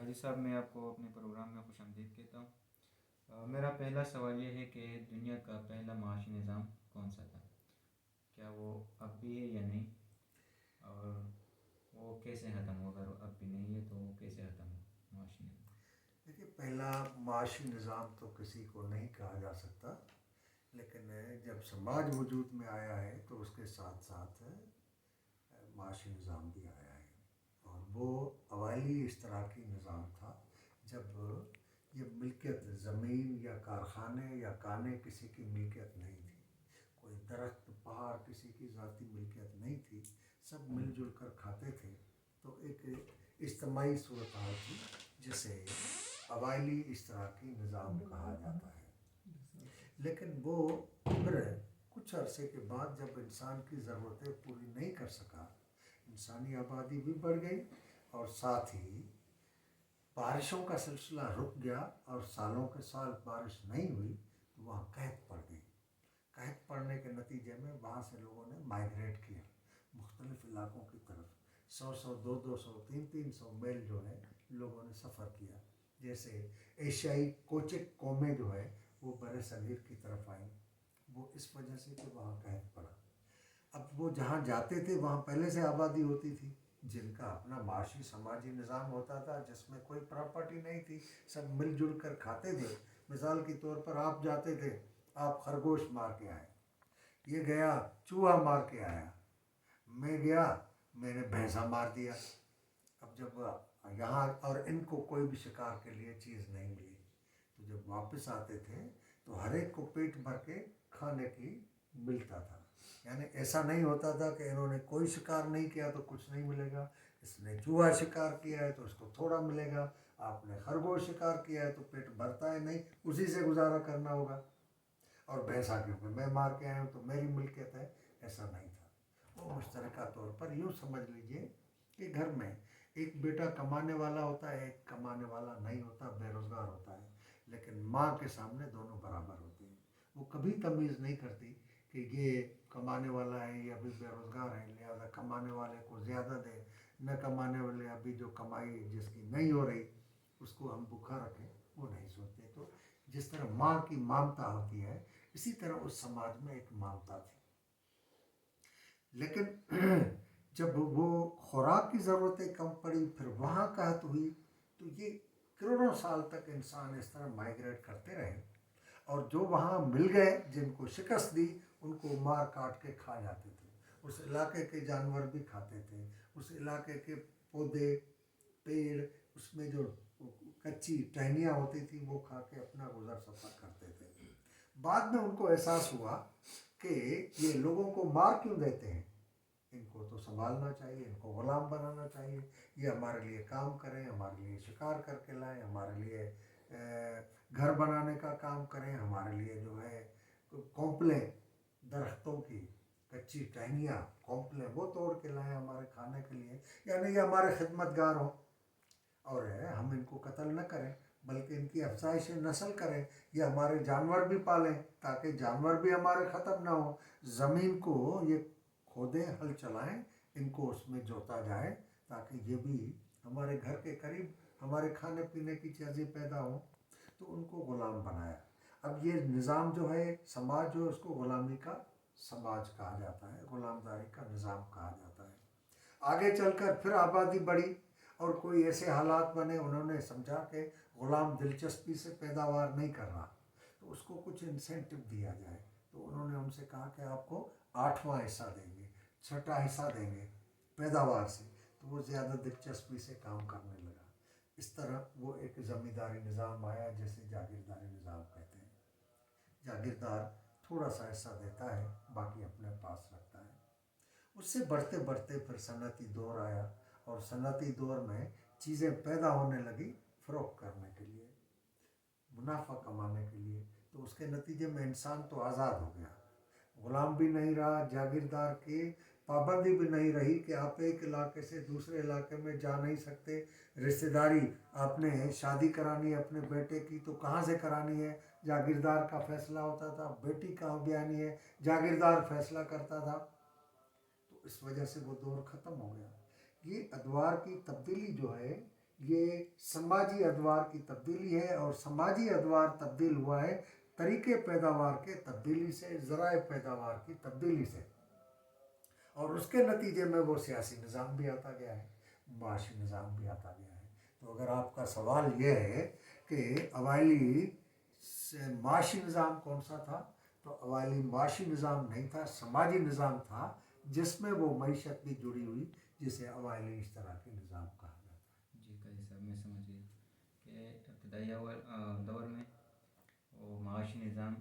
حاجی صاحب، میں آپ کو اپنے پروگرام میں خوش آمدید کہتا ہوں۔ میرا پہلا سوال یہ ہے کہ دنیا کا پہلا معاشی نظام کون سا تھا؟ کیا وہ اب بھی ہے یا نہیں؟ اور وہ کیسے ختم ہوا؟ اگر اب بھی نہیں ہے تو وہ کیسے ختم ہوا معاشی نظام؟ دیکھیے، پہلا معاشی نظام تو کسی کو نہیں کہا جا سکتا، لیکن جب سماج وجود میں آیا ہے تو اس کے ساتھ ساتھ معاشی نظام بھی آیا ہے، اور وہ اوائلی اشتراکی نظام تھا جب یہ ملکیت زمین یا کارخانے یا کانے کسی کی ملکیت نہیں تھی، کوئی درخت پہاڑ کسی کی ذاتی ملکیت نہیں تھی، سب مل جل کر کھاتے تھے، تو ایک اجتماعی صورتحال تھی جسے قبائلی اشتراکی نظام کہا جاتا ہے۔ لیکن وہ پھر کچھ عرصے کے بعد جب انسان کی ضرورتیں پوری نہیں کر سکا، انسانی آبادی بھی بڑھ گئی اور ساتھ ہی بارشوں کا سلسلہ رک گیا اور سالوں کے سال بارش نہیں ہوئی، تو وہاں قحط پڑ گئی۔ قحط پڑنے کے نتیجے میں وہاں سے لوگوں نے مائیگریٹ کیا مختلف علاقوں کی طرف، 100 200 300 میل جو ہے لوگوں نے سفر کیا، جیسے ایشیائی کوچک قومیں جو ہے وہ بر صغیر کی طرف آئیں، وہ اس وجہ سے کہ وہاں قحط پڑا۔ اب وہ جہاں جاتے تھے وہاں پہلے سے آبادی ہوتی تھی، جن کا اپنا معاشی سماجی نظام ہوتا تھا، جس میں کوئی پراپرٹی نہیں تھی، سب مل جل کر کھاتے تھے۔ مثال کے طور پر آپ جاتے تھے، آپ خرگوش مار کے آئے، یہ گیا چوہا مار کے آیا، میں گیا میں نے بھینسا مار دیا۔ اب جب یہاں اور ان کو کوئی بھی شکار کے لیے چیز نہیں ملی، تو جب واپس آتے تھے تو ہر ایک کو پیٹ بھر کے کھانے کی ملتا تھا، یعنی ایسا نہیں ہوتا تھا کہ انہوں نے کوئی شکار نہیں کیا تو کچھ نہیں ملے گا، اس نے چوہا شکار کیا ہے تو اس کو تھوڑا ملے گا، آپ نے خرگوش شکار کیا ہے تو پیٹ بھرتا ہے نہیں، اسی سے گزارا کرنا ہوگا، اور بھینسا کیونکہ میں مار کے آیا ہوں تو میری ملکیت ہے، ایسا نہیں تھا۔ وہ مشترکہ طور پر یوں سمجھ لیجئے کہ گھر میں ایک بیٹا کمانے والا ہوتا ہے، ایک کمانے والا نہیں ہوتا، بے روزگار ہوتا ہے، لیکن ماں کے سامنے دونوں برابر ہوتے ہیں، وہ کبھی تمیز نہیں کرتی کہ یہ کمانے والا ہے یا ابھی بے روزگار ہے لہذا کمانے والے کو زیادہ دے، نہ کمانے والے ابھی جو کمائی جس کی نہیں ہو رہی اس کو ہم بھوکا رکھیں، وہ نہیں سوچتے۔ تو جس طرح ماں کی مامتا ہوتی ہے، اسی طرح اس سماج میں ایک مامتا تھی، لیکن جب وہ خوراک کی ضرورتیں کم پڑی، پھر وہاں قحط ہوئی، تو یہ کروڑوں سال تک انسان اس طرح مائیگریٹ کرتے رہے، اور جو وہاں مل گئے جن کو شکست دی ان کو مار کاٹ کے کھا جاتے تھے، اس علاقے کے جانور بھی کھاتے تھے، اس علاقے کے پودے پیڑ، اس میں جو کچی ٹہنیاں ہوتی تھیں وہ کھا کے اپنا گزر سفر کرتے تھے۔ بعد میں ان کو احساس ہوا کہ یہ لوگوں کو مار کیوں دیتے ہیں، ان کو تو سنبھالنا چاہیے، ان کو غلام بنانا چاہیے، یہ ہمارے لیے کام کریں، ہمارے لیے شکار کر کے لائیں، ہمارے لیے گھر بنانے کا کام کریں، ہمارے لیے جو ہے کونپلیں درختوں کی کچی ٹہنیاں کونپلیں وہ توڑ کے لائیں ہمارے کھانے کے لیے، یعنی یہ ہمارے خدمت گار ہوں، اور ہم ان کو قتل نہ کریں بلکہ ان کی افزائش نسل کریں، یہ ہمارے جانور بھی پالیں تاکہ جانور بھی ہمارے ختم نہ ہوں، زمین کو یہ کھودیں، ہل چلائیں، ان کو اس میں جوتا جائے تاکہ یہ بھی ہمارے گھر کے قریب ہمارے کھانے پینے کی چیزیں پیدا ہوں، تو ان کو غلام بنایا۔ اب یہ نظام جو ہے، سماج جو ہے، اس کو غلامی کا سماج کہا جاتا ہے، غلام داری کا نظام کہا جاتا ہے۔ آگے چل کر پھر آبادی بڑھی اور کوئی ایسے حالات بنے، انہوں نے سمجھا کہ غلام دلچسپی سے پیداوار نہیں کر رہا تو اس کو کچھ انسینٹو دیا جائے، تو انہوں نے ان سے کہا کہ آپ کو 8واں حصہ دیں گے، 6واں حصہ دیں گے پیداوار سے، تو وہ زیادہ دلچسپی سے کام کرنے لگا۔ اس طرح وہ ایک زمینداری نظام آیا جیسے جاگیرداری نظام کہتے ہیں، جاگیردار تھوڑا سا حصہ دیتا ہے باقی اپنے پاس رکھتا ہے۔ اس سے بڑھتے بڑھتے پھر صنعتی دور آیا، اور صنعتی دور میں چیزیں پیدا ہونے لگی فروخت کرنے کے لیے، منافع کمانے کے لیے، تو اس کے نتیجے میں انسان تو آزاد ہو گیا، غلام بھی نہیں رہا، جاگیردار کی پابندی بھی نہیں رہی کہ آپ ایک علاقے سے دوسرے علاقے میں جا نہیں سکتے، رشتہ داری آپ نے شادی کرانی ہے اپنے بیٹے کی تو کہاں سے کرانی ہے، جاگیردار کا فیصلہ ہوتا تھا، بیٹی کہاں بیانی ہے جاگیردار فیصلہ کرتا تھا، تو اس وجہ سے وہ دور ختم ہو گیا۔ یہ ادوار کی تبدیلی جو ہے یہ سماجی ادوار کی تبدیلی ہے، اور سماجی ادوار تبدیل ہوا ہے طریقے پیداوار کے تبدیلی سے، ذرائع پیداوار کی تبدیلی سے، اور اس کے نتیجے میں وہ سیاسی نظام بھی آتا گیا ہے، معاشی نظام بھی آتا گیا ہے۔ تو اگر آپ کا سوال یہ ہے کہ اوائلی معاشی نظام کون سا تھا، تو اوائلی معاشی نظام نہیں تھا، سماجی نظام تھا، جس میں وہ معیشت بھی جڑی ہوئی، جسے اوائلی اشتراکی نظام کہا جاتا ہے۔ جی قاضی صاحب، میں سمجھ گیا کہ ابتدائی دور میں وہ معاشی نظام